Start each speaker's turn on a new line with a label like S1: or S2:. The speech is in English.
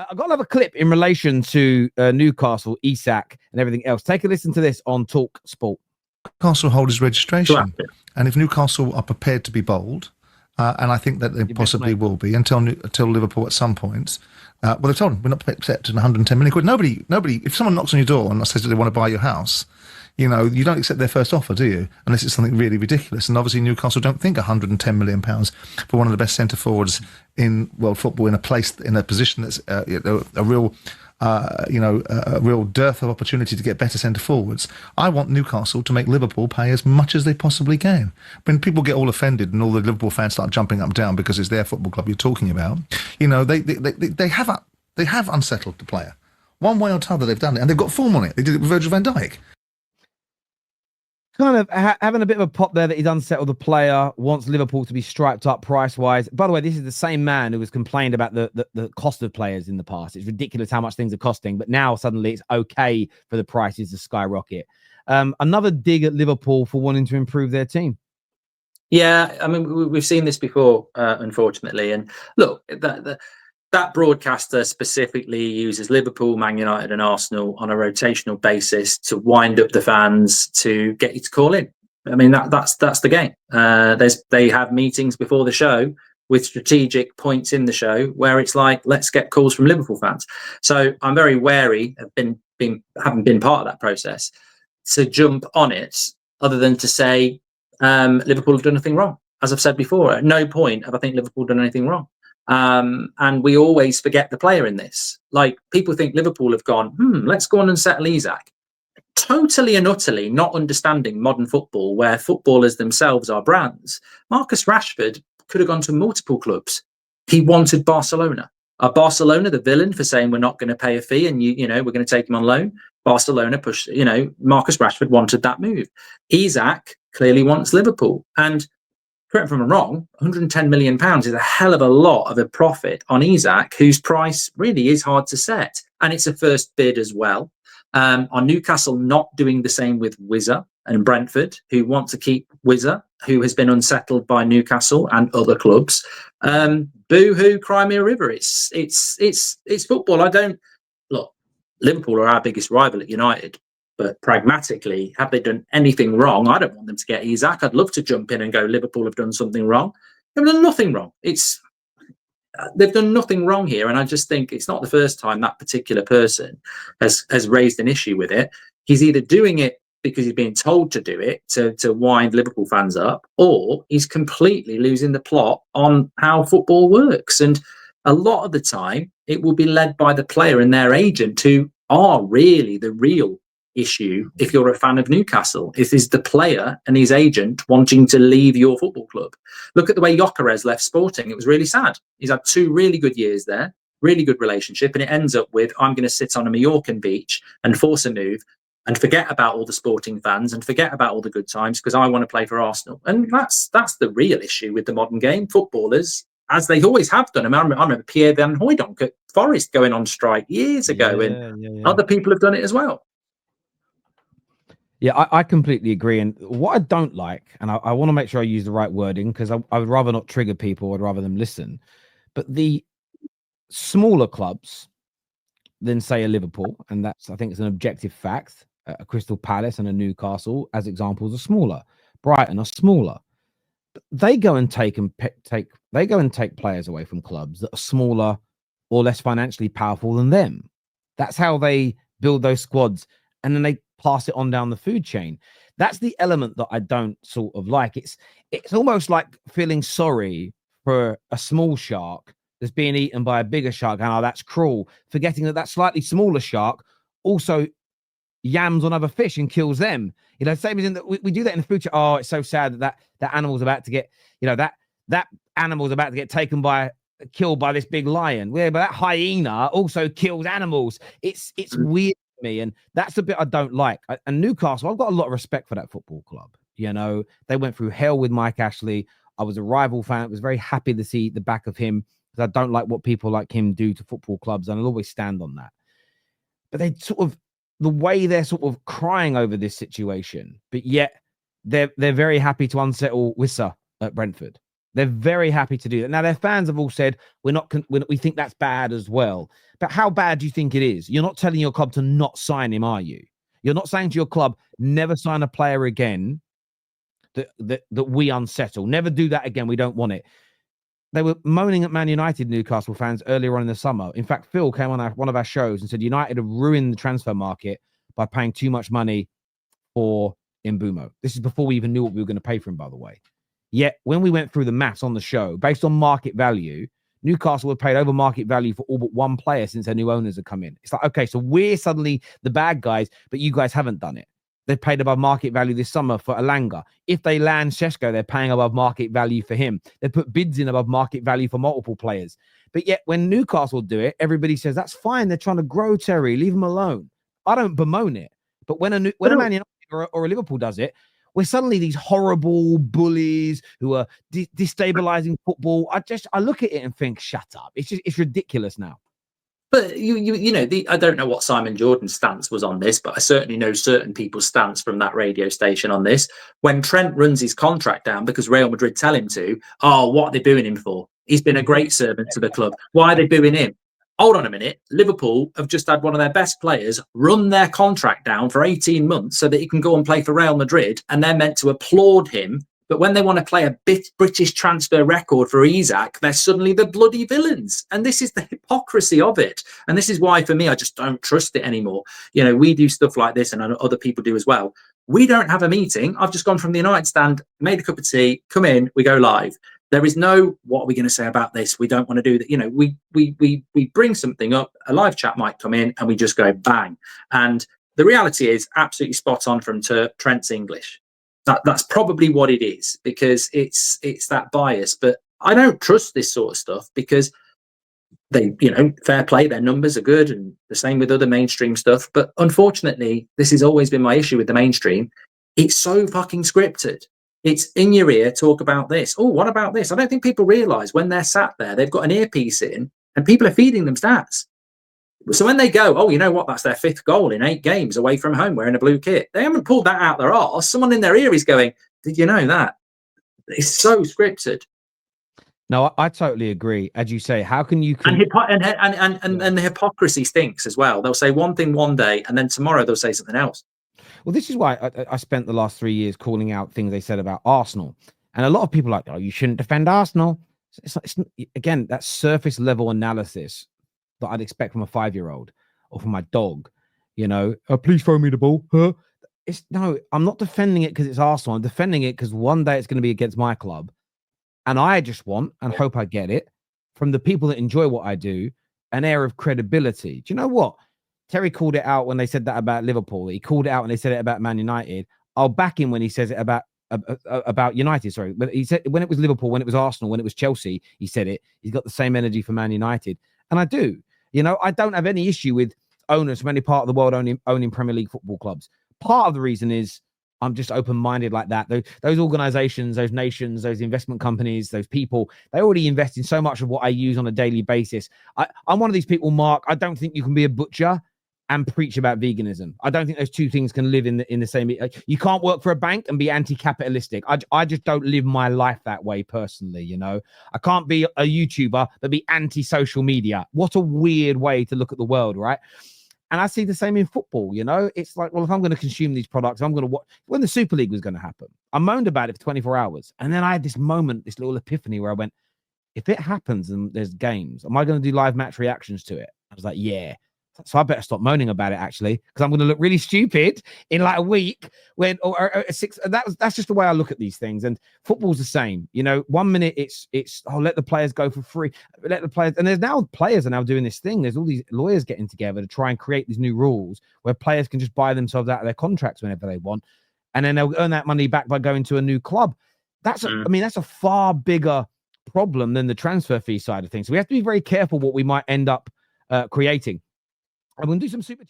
S1: I've got another clip in relation to Newcastle, Isak, and everything else. Take a listen to this on Talk Sport.
S2: Newcastle hold his registration, and if Newcastle are prepared to be bold, and I think that they possibly will be until Liverpool at some point. Well, they've told them we're not accepting 110 million quid. Nobody. If someone knocks on your door and says that they want to buy your house, you don't accept their first offer, do you? Unless it's something really ridiculous. And obviously Newcastle don't think 110 million pounds for one of the best centre forwards in world football in a position that's a real dearth of opportunity to get better centre forwards. I want Newcastle to make Liverpool pay as much as they possibly can. When people get all offended and all the Liverpool fans start jumping up and down because it's their football club you're talking about, they have unsettled the player. One way or t'other they've done it, and they've got form on it. They did it with Virgil van Dijk.
S1: Kind of having a bit of a pop there that he's unsettled the player, wants Liverpool to be striped up price-wise. By the way, this is the same man who has complained about the cost of players in the past. It's ridiculous how much things are costing, but now suddenly it's okay for the prices to skyrocket. Another dig at Liverpool for wanting to improve their team.
S3: Yeah, I mean, we've seen this before, unfortunately. And look, that broadcaster specifically uses Liverpool, Man United and Arsenal on a rotational basis to wind up the fans to get you to call in. I mean, that's the game. They have meetings before the show with strategic points in the show where it's like, let's get calls from Liverpool fans. So I'm very wary of having been part of that process to jump on it other than to say Liverpool have done nothing wrong. As I've said before, at no point have I think Liverpool done anything wrong. And we always forget the player in this. Like, people think Liverpool have gone, let's go on and settle Isak. Totally and utterly not understanding modern football, where footballers themselves are brands. Marcus Rashford could have gone to multiple clubs. He wanted Barcelona. Are Barcelona the villain for saying we're not going to pay a fee and we're going to take him on loan? Barcelona pushed, Marcus Rashford wanted that move. Isak clearly wants Liverpool. And correct me if I'm wrong, £110 million is a hell of a lot of a profit on Isak, whose price really is hard to set. And it's a first bid as well. On Newcastle not doing the same with Wizza and Brentford, who want to keep Wizza, who has been unsettled by Newcastle and other clubs. Boo-hoo, cry me a river. It's football. Look, Liverpool are our biggest rival at United. But pragmatically, have they done anything wrong? I don't want them to get Isak. I'd love to jump in and go, Liverpool have done something wrong. They've done nothing wrong. They've done nothing wrong here. And I just think it's not the first time that particular person has raised an issue with it. He's either doing it because he's being told to do it to wind Liverpool fans up, or he's completely losing the plot on how football works. And a lot of the time, it will be led by the player and their agent, who are really the real issue. If you're a fan of Newcastle, it is the player and his agent wanting to leave your football club. Look at the way Gyökeres left Sporting. It was really sad. He's had 2 really good years there, really good relationship, and it ends up with, I'm going to sit on a Mallorcan beach and force a move and forget about all the Sporting fans and forget about all the good times because I want to play for Arsenal. And that's the real issue with the modern game. Footballers, as they always have done. I remember Pierre Van Hooijdonk at Forest going on strike years ago, and other people have done it as well.
S1: Yeah, I completely agree. And what I don't like, and I want to make sure I use the right wording, because I would rather not trigger people, I'd rather them listen. But the smaller clubs than, say, a Liverpool, and I think it's an objective fact, a Crystal Palace and a Newcastle, as examples, are smaller. Brighton are smaller. They go and take players away from clubs that are smaller or less financially powerful than them. That's how they build those squads, and then they pass it on down the food chain. That's the element that I don't sort of like. It's almost like feeling sorry for a small shark that's being eaten by a bigger shark. And that's cruel, forgetting that slightly smaller shark also yams on other fish and kills them. Same as in that we do that in the food chain. Oh, it's so sad that animal's about to get, that animal's about to get killed by this big lion. Yeah, but that hyena also kills animals. It's weird. Me, and that's the bit I don't like. And Newcastle, I've got a lot of respect for that football club. They went through hell with Mike Ashley. I was a rival fan. I was very happy to see the back of him, because I don't like what people like him do to football clubs, and I'll always stand on that. But the way they're sort of crying over this situation, but yet they're very happy to unsettle Wissa at Brentford. They're very happy to do that. Now, their fans have all said, we think that's bad as well. But how bad do you think it is? You're not telling your club to not sign him, are you? You're not saying to your club, never sign a player again that we unsettle. Never do that again. We don't want it. They were moaning at Man United Newcastle fans earlier on in the summer. In fact, Phil came on one of our shows and said United have ruined the transfer market by paying too much money for Mbeumo. This is before we even knew what we were going to pay for him, by the way. Yet, when we went through the maths on the show, based on market value, Newcastle have paid over market value for all but one player since their new owners have come in. It's like, okay, so we're suddenly the bad guys, but you guys haven't done it. They've paid above market value this summer for Elanga. If they land Šeško, they're paying above market value for him. They put bids in above market value for multiple players. But yet, when Newcastle do it, everybody says, that's fine. They're trying to grow, Terry. Leave them alone. I don't bemoan it. But when a Man United or a Liverpool does it, we're suddenly these horrible bullies who are destabilizing football. I look at it and think, shut up. It's ridiculous now.
S3: But you know, I don't know what Simon Jordan's stance was on this, but I certainly know certain people's stance from that radio station on this. When Trent runs his contract down because Real Madrid tell him to, what are they booing him for? He's been a great servant to the club. Why are they booing him? Hold on a minute. Liverpool have just had one of their best players run their contract down for 18 months so that he can go and play for Real Madrid, and they're meant to applaud him. But when they want to play a British transfer record for Isak, they're suddenly the bloody villains. And this is the hypocrisy of it. And this is why, for me, I just don't trust it anymore. You know, we do stuff like this, and I know other people do as well. We don't have a meeting. I've just gone from the United stand, made a cup of tea, come in, we go live. There is no, what are we going to say about this? We don't want to do that. You know, we bring something up, a live chat might come in, and we just go bang. And the reality is absolutely spot on from Trent's English. That's probably what it is, because it's that bias. But I don't trust this sort of stuff because they, you know, fair play, their numbers are good, and the same with other mainstream stuff. But unfortunately, this has always been my issue with the mainstream. It's so fucking scripted. It's in your ear, talk about this. Oh, what about this? I don't think people realise when they're sat there, they've got an earpiece in and people are feeding them stats. So when they go, oh, you know what? That's their 5th goal in 8 games away from home wearing a blue kit. They haven't pulled that out their arse. Someone in their ear is going, did you know that? It's so scripted.
S1: No, I totally agree. As you say, how can you...
S3: And the hypocrisy stinks as well. They'll say one thing one day and then tomorrow they'll say something else.
S1: Well, this is why I spent the last 3 years calling out things they said about Arsenal. And a lot of people are like, oh, you shouldn't defend Arsenal. It's again, that surface level analysis that I'd expect from a 5-year-old or from my dog. You know, please throw me the ball. Huh? No, I'm not defending it because it's Arsenal. I'm defending it because one day it's going to be against my club. And I just want, and hope I get it, from the people that enjoy what I do, an air of credibility. Do you know what? Terry called it out when they said that about Liverpool. He called it out when they said it about Man United. I'll back him when he says it about United. Sorry, but he said when it was Liverpool, when it was Arsenal, when it was Chelsea, he said it. He's got the same energy for Man United, and I do. You know, I don't have any issue with owners from any part of the world owning Premier League football clubs. Part of the reason is I'm just open-minded like that. Those organizations, those nations, those investment companies, those people, they already invest in so much of what I use on a daily basis. I'm one of these people, Mark. I don't think you can be a butcher and preach about veganism. I don't think those two things can live in the same. You can't work for a bank and be anti-capitalistic. I just don't live my life that way personally. You know, I can't be a YouTuber but be anti-social media. What a weird way to look at the world, right? And I see the same in football. You know, it's like, well, if I'm going to consume these products, I'm going to watch. When the Super League was going to happen, I moaned about it for 24 hours, and then I had this moment, this little epiphany where I went, if it happens and there's games, am I going to do live match reactions to it? I was like, yeah. So I better stop moaning about it, actually, because I'm going to look really stupid in like a week when or 6. That's just the way I look at these things. And football's the same. You know, 1 minute it's let the players go for free, let the players. And there's now players are now doing this thing. There's all these lawyers getting together to try and create these new rules where players can just buy themselves out of their contracts whenever they want, and then they'll earn that money back by going to a new club. That's that's a far bigger problem than the transfer fee side of things. So we have to be very careful what we might end up creating. I'm going to do some super chat.